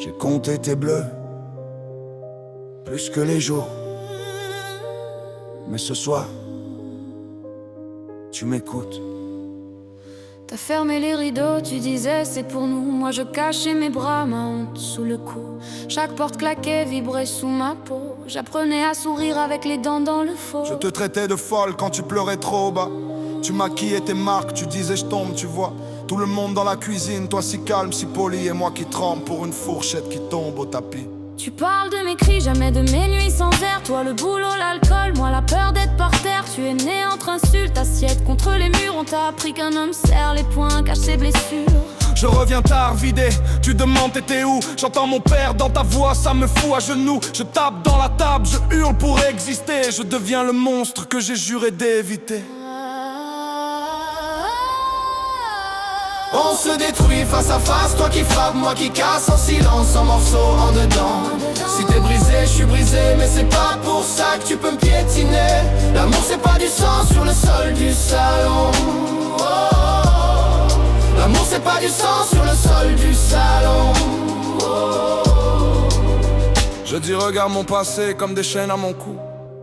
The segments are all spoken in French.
J'ai compté tes bleus, plus que les jours. Mais ce soir, tu m'écoutes. T'as fermé les rideaux, tu disais c'est pour nous. Moi je cachais mes bras, ma honte sous le cou. Chaque porte claquait, vibrait sous ma peau. J'apprenais à sourire avec les dents dans le faux. Je te traitais de folle quand tu pleurais trop bas. Tu maquillais tes marques, tu disais je tombe, tu vois. Tout le monde dans la cuisine, toi si calme, si poli. Et moi qui tremble pour une fourchette qui tombe au tapis. Tu parles de mes cris, jamais de mes nuits sans air. Toi le boulot, l'alcool, moi la peur d'être par terre. Tu es né entre insultes, assiettes contre les murs. On t'a appris qu'un homme serre les poings, cache ses blessures. Je reviens tard, vidé, tu demandes t'étais où. J'entends mon père dans ta voix, ça me fout à genoux. Je tape dans la table, je hurle pour exister. Je deviens le monstre que j'ai juré d'éviter. On se détruit face à face, toi qui frappes, moi qui casse. En silence, en morceaux, en dedans. Si t'es brisé, je suis brisé, mais c'est pas pour ça que tu peux me piétiner. L'amour c'est pas du sang sur le sol du salon. Oh, oh, oh. L'amour c'est pas du sang sur le sol du salon. Oh, oh, oh. Je dis regarde mon passé comme des chaînes à mon cou.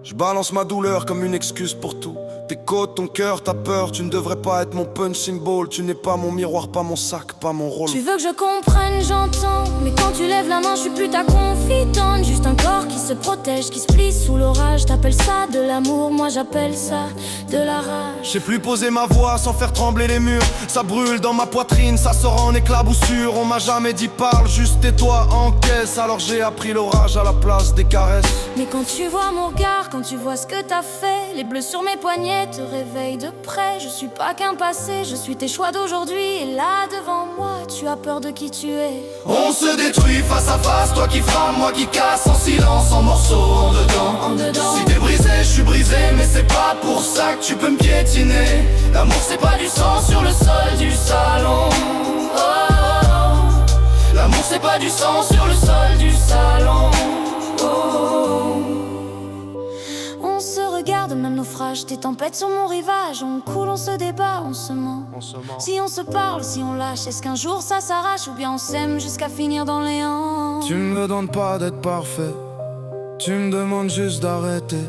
Je balance ma douleur comme une excuse pour tout. Tes côtes, ton cœur, ta peur, tu ne devrais pas être mon punching ball. Tu n'es pas mon miroir, pas mon sac, pas mon rôle. Tu veux que je comprenne, j'entends. Mais quand tu lèves la main, je suis plus ta confidente. Juste un corps qui se protège, qui se plie sous l'orage. T'appelles ça de l'amour, moi j'appelle ça de la rage. J'ai plus posé ma voix sans faire trembler les murs. Ça brûle dans ma poitrine, ça sort en éclaboussure. On m'a jamais dit parle, juste tais-toi, encaisse. Alors j'ai appris l'orage à la place des caresses. Mais quand tu vois mon regard, quand tu vois ce que t'as fait, les bleus sur mes poignets te réveille de près. Je suis pas qu'un passé, je suis tes choix d'aujourd'hui. Et là devant moi, tu as peur de qui tu es. On se détruit face à face, toi qui frappe, moi qui casse. En silence, en morceaux, en dedans. Si t'es brisé, je suis brisé, mais c'est pas pour ça que tu peux me piétiner. L'amour c'est pas du sang sur le sol du salon. Oh, oh, oh. L'amour c'est pas du sang sur le sol du salon. Oh, oh. On se regarde, même naufrage, tes tempêtes sur mon rivage. On coule, on se débat, on se ment. Si on se parle, si on lâche, est-ce qu'un jour ça s'arrache? Ou bien on s'aime jusqu'à finir dans les hanches? Tu me demandes pas d'être parfait, tu me demandes juste d'arrêter.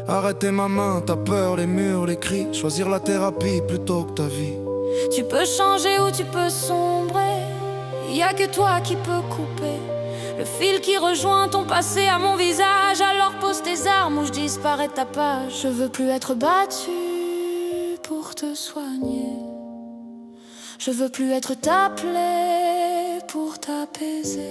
Arrêter ma main, ta peur, les murs, les cris. Choisir la thérapie plutôt que ta vie. Tu peux changer ou tu peux sombrer. Y a que toi qui peux couper le fil qui rejoint ton passé à mon visage. Alors pose tes armes ou je disparais de ta page. Je veux plus être battu pour te soigner. Je veux plus être ta plaie pour t'apaiser.